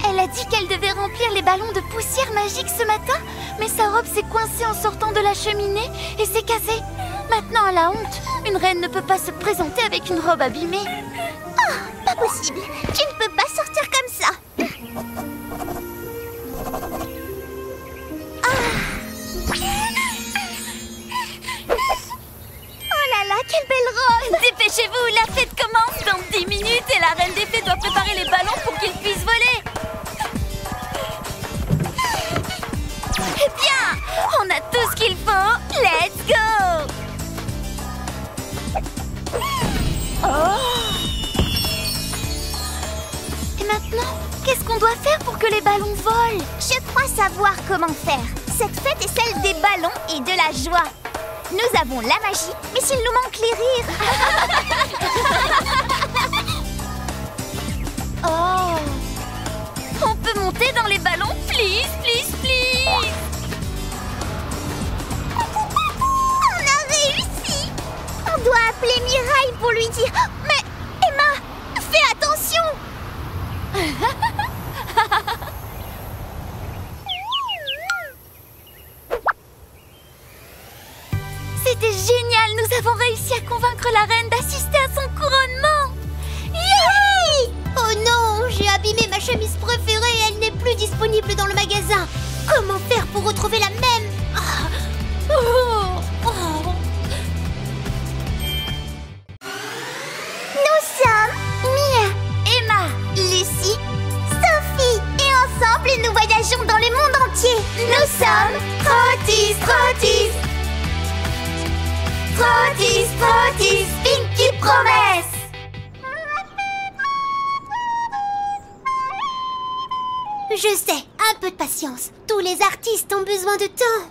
B: Elle a dit qu'elle devait remplir les ballons de poussière magique ce matin, mais sa robe s'est coincée en sortant de la cheminée et s'est cassée. Maintenant, elle a honte. Une reine ne peut pas se présenter avec une robe abîmée.
G: Oh, pas possible. Tu ne peux pas sortir comme ça. Oh là là, quelle belle robe!
B: Dépêchez-vous, la fête commence dans 10 minutes et la reine des fées doit préparer les ballons pour qu'ils puissent voler. Eh bien, on a tout ce qu'il faut. Let's go! Et maintenant, qu'est-ce qu'on doit faire pour que les ballons volent?
G: Je crois savoir comment faire. Cette fête est celle des ballons et de la joie. Nous avons la magie, mais s'il nous manque les rires.
B: Oh! On peut monter dans les ballons, please, please, please!
G: On a réussi! On doit appeler Mirai pour lui dire... Mais Emma, fais attention!
B: C'était génial! Nous avons réussi à convaincre la reine d'assister à son couronnement!
G: Youhou! Oh non, j'ai abîmé ma chemise préférée et elle n'est plus disponible dans le magasin. Comment faire pour retrouver la même? Nous sommes Mia,
B: Emma!
G: Lucie, Sophie et ensemble nous voyageons dans le monde entier. Nous sommes Trottis, Trottis. Trottis, Trottis, Pinky Promesse. Je sais, un peu de patience. Tous les artistes ont besoin de temps.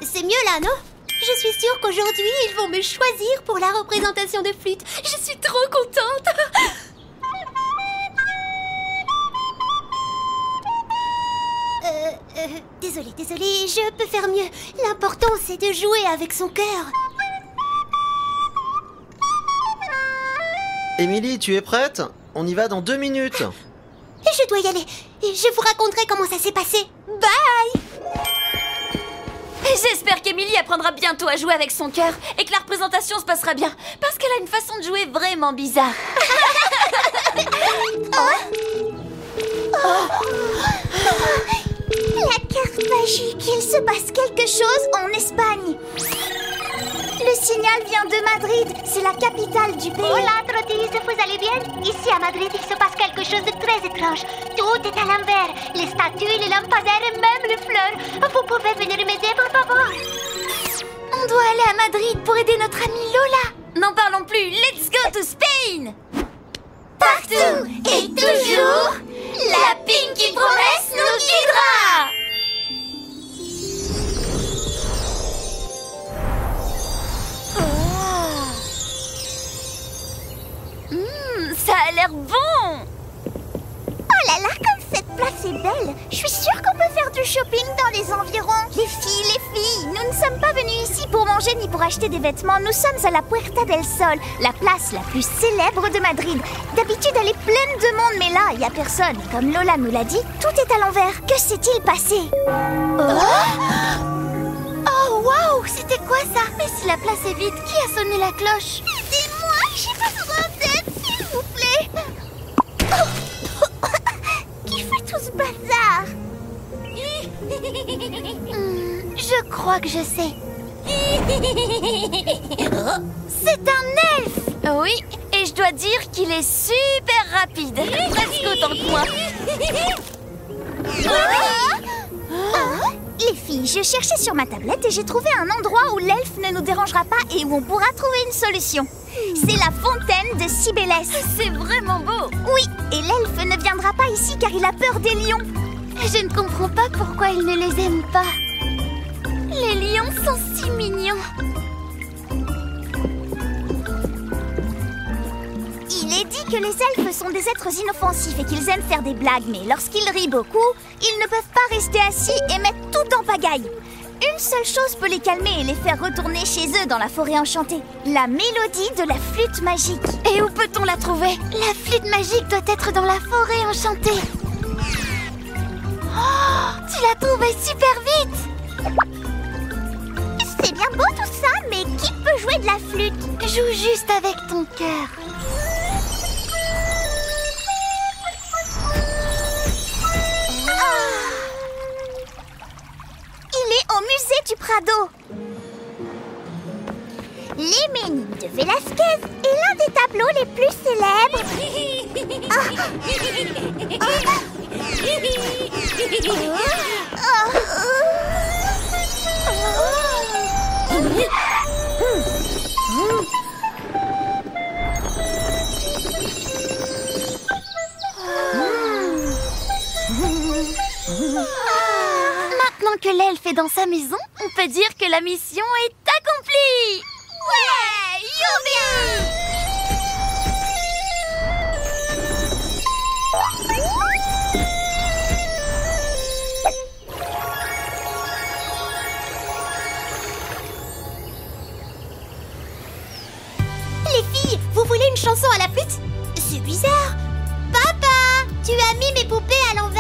G: C'est mieux là, non? Je suis sûre qu'aujourd'hui, ils vont me choisir pour la représentation de flûte. Je suis trop contente. Désolée, je peux faire mieux. L'important, c'est de jouer avec son cœur.
C: Émilie, tu es prête? On y va dans 2 minutes.
G: Je dois y aller. Je vous raconterai comment ça s'est passé. Bye!
B: J'espère qu'Émilie apprendra bientôt à jouer avec son cœur et que la représentation se passera bien, parce qu'elle a une façon de jouer vraiment bizarre.
G: La carte magique, il se passe quelque chose en Espagne. Le signal vient de Madrid, c'est la capitale du pays. Hola, Trottis, vous allez bien? Ici à Madrid, il se passe quelque chose de très étrange. Tout est à l'envers, les statues, les lampadaires et même les fleurs. Vous pouvez venir m'aider, pour favor?
B: On doit aller à Madrid pour aider notre amie Lola. N'en parlons plus, let's go to Spain!
G: Partout et toujours, la Pinky Promesse nous guidera!
B: Ça a l'air bon!
G: Oh là là, comme cette place est belle! Je suis sûre qu'on peut faire du shopping dans les environs. Les filles, nous ne sommes pas venus ici pour manger ni pour acheter des vêtements. Nous sommes à la Puerta del Sol, la place la plus célèbre de Madrid. D'habitude, elle est pleine de monde, mais là, il n'y a personne. Comme Lola nous l'a dit, tout est à l'envers. Que s'est-il passé?
B: Oh, waouh! C'était quoi ça? Mais si la place est vide, qui a sonné la cloche?
G: Aidez-moi, j'ai besoin d'aide, s'il vous plaît. Qui fait tout ce bazar?
B: Je crois que je sais. C'est un elfe! Oui, et je dois dire qu'il est super rapide. Presque autant que moi.
G: Les filles, je cherchais sur ma tablette et j'ai trouvé un endroit où l'elfe ne nous dérangera pas et où on pourra trouver une solution. C'est la fontaine de Cybélès.
B: C'est vraiment beau.
G: Oui, et l'elfe ne viendra pas ici car il a peur des lions.
B: Je ne comprends pas pourquoi il ne les aime pas. Les lions sont si mignons.
G: Il est dit que les elfes sont des êtres inoffensifs et qu'ils aiment faire des blagues, mais lorsqu'ils rient beaucoup, ils ne peuvent pas rester assis et mettent tout en pagaille. Une seule chose peut les calmer et les faire retourner chez eux dans la forêt enchantée. La mélodie de la flûte magique.
B: Et où peut-on la trouver?
A: La flûte magique doit être dans la forêt enchantée. Oh, tu l'as trouvée super vite.
G: C'est bien beau tout ça, mais qui peut jouer de la flûte?
A: Joue juste avec ton cœur.
G: Il est au musée du Prado. L'Hyménée de Velázquez est l'un des tableaux les plus célèbres.
A: Maintenant que l'elfe est dans sa maison, on peut dire que la mission est accomplie.
G: Ouais, youpi!
A: Les filles, vous voulez une chanson à la flûte? C'est bizarre. Papa, tu as mis mes poupées à l'envers?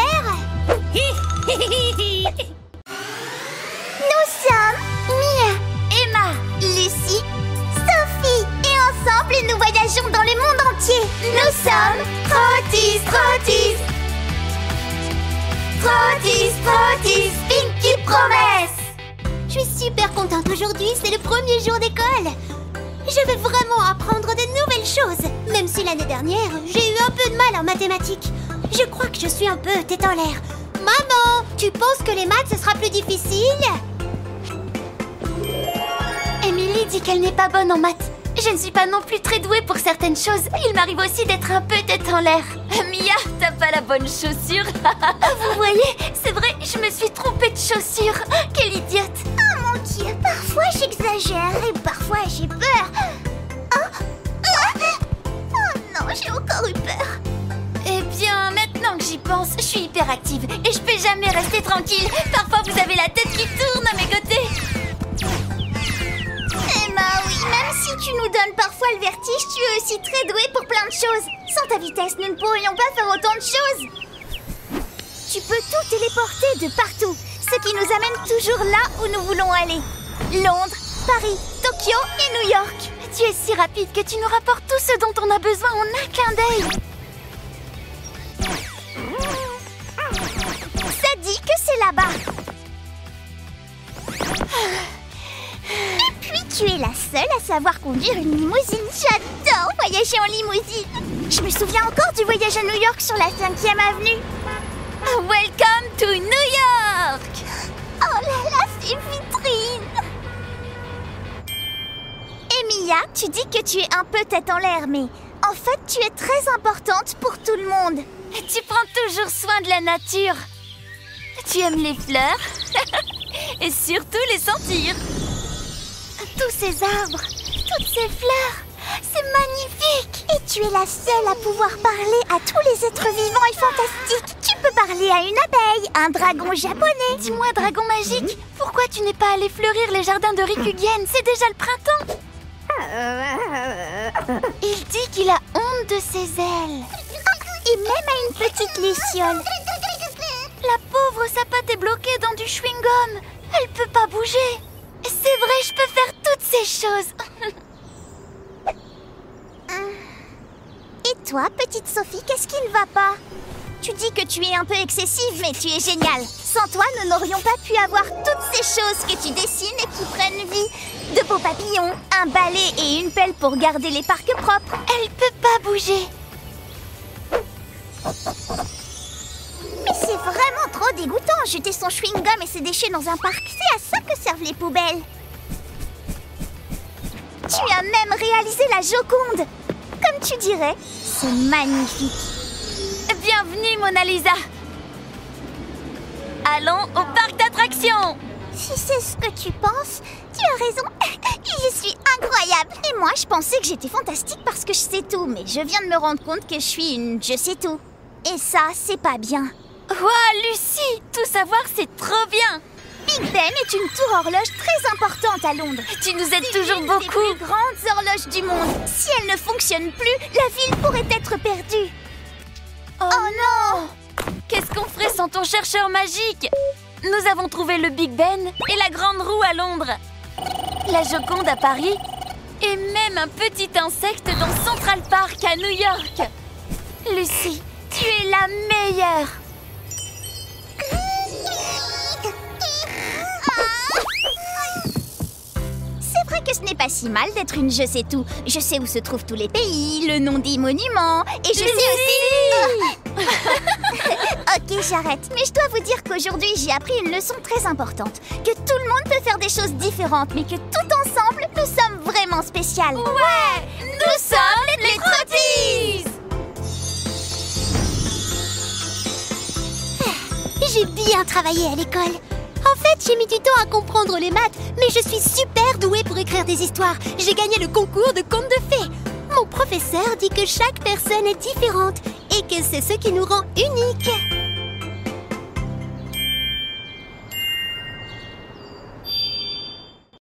G: Nous sommes Mia,
A: Emma,
G: Lucie, Sophie et ensemble nous voyageons dans le monde entier. Nous sommes Trottis, Trottis, Trottis, Trottis, Pinky Promise.
A: je suis super contente aujourd'hui, c'est le premier jour d'école. Je vais vraiment apprendre de nouvelles choses. Même si l'année dernière, j'ai eu un peu de mal en mathématiques. Je crois que je suis un peu tête en l'air. Maman, tu penses que les maths, ce sera plus difficile? Émilie dit qu'elle n'est pas bonne en maths. Je ne suis pas non plus très douée pour certaines choses. Il m'arrive aussi d'être un peu tête en l'air.
B: Mia, t'as pas la bonne chaussure.
A: Vous voyez, c'est vrai, je me suis trompée de chaussure. Quelle idiote.
G: Oh mon Dieu, parfois j'exagère et parfois j'ai peur. Oh non, j'ai encore eu peur.
B: Eh bien, maintenant que j'y pense, je suis hyperactive et je peux jamais rester tranquille. Parfois, vous avez la tête qui tourne à mes côtés.
G: Emma, oui, même si tu nous donnes parfois le vertige, tu es aussi très douée pour plein de choses. Sans ta vitesse, nous ne pourrions pas faire autant de choses. Tu peux tout téléporter de partout, ce qui nous amène toujours là où nous voulons aller. Londres, Paris, Tokyo et New York.
A: Tu es si rapide que tu nous rapportes tout ce dont on a besoin en un clin d'œil.
G: Ça dit que c'est là-bas. Et puis tu es la seule à savoir conduire une limousine. J'adore voyager en limousine. Je me souviens encore du voyage à New York sur la 5e avenue.
B: Welcome to New York.
G: Oh là là, ces vitrines. Emilia, tu dis que tu es un peu tête en l'air, mais en fait, tu es très importante pour tout le monde.
B: Tu prends toujours soin de la nature. Tu aimes les fleurs et surtout les sentir.
A: Tous ces arbres, toutes ces fleurs, c'est magnifique.
G: Et tu es la seule à pouvoir parler à tous les êtres vivants et fantastiques. Tu peux parler à une abeille, un dragon japonais.
A: Dis-moi, dragon magique, pourquoi tu n'es pas allé fleurir les jardins de Rikugen? C'est déjà le printemps. Il dit qu'il a honte de ses ailes.
G: Et même à une petite luciole.
A: La pauvre, sa patte est bloquée dans du chewing-gum. Elle peut pas bouger. C'est vrai, je peux faire toutes ces choses.
G: Et toi, petite Sophie, qu'est-ce qui ne va pas? Tu dis que tu es un peu excessive, mais tu es géniale. Sans toi, nous n'aurions pas pu avoir toutes ces choses que tu dessines et qui prennent vie. De beaux papillons, un balai et une pelle pour garder les parcs propres.
A: Elle peut pas bouger.
G: Mais c'est vraiment trop dégoûtant, jeter son chewing-gum et ses déchets dans un parc. C'est à ça que servent les poubelles. Tu as même réalisé la Joconde. Comme tu dirais, c'est magnifique.
B: Bienvenue, Mona Lisa. Allons au parc d'attractions.
G: Si c'est ce que tu penses, tu as raison. Je suis incroyable. Et moi, je pensais que j'étais fantastique parce que je sais tout. Mais je viens de me rendre compte que je suis une je sais tout. Et ça, c'est pas bien.
B: Ouah, Lucie, tout savoir, c'est trop bien.
G: Big Ben est une tour horloge très importante à Londres.
B: Tu nous aides
G: C'est
B: toujours
G: l'une
B: beaucoup.
G: des plus grandes horloges du monde. Si elle ne fonctionne plus, la ville pourrait être perdue.
B: Oh non! Qu'est-ce qu'on ferait sans ton chercheur magique? Nous avons trouvé le Big Ben et la Grande Roue à Londres, la Joconde à Paris et même un petit insecte dans Central Park à New York. Lucie, tu es la meilleure!
G: C'est vrai que ce n'est pas si mal d'être une je sais tout. Je sais où se trouvent tous les pays, le nom des monuments, et je sais aussi... Ok, j'arrête. Mais je dois vous dire qu'aujourd'hui, j'ai appris une leçon très importante. Que tout le monde peut faire des choses différentes, mais que tout ensemble, nous sommes vraiment spéciales.
B: Ouais! Nous sommes les Trotties!
A: J'ai bien travaillé à l'école. En fait, j'ai mis du temps à comprendre les maths, mais je suis super douée pour écrire des histoires. J'ai gagné le concours de contes de fées. Mon professeur dit que chaque personne est différente et que c'est ce qui nous rend uniques.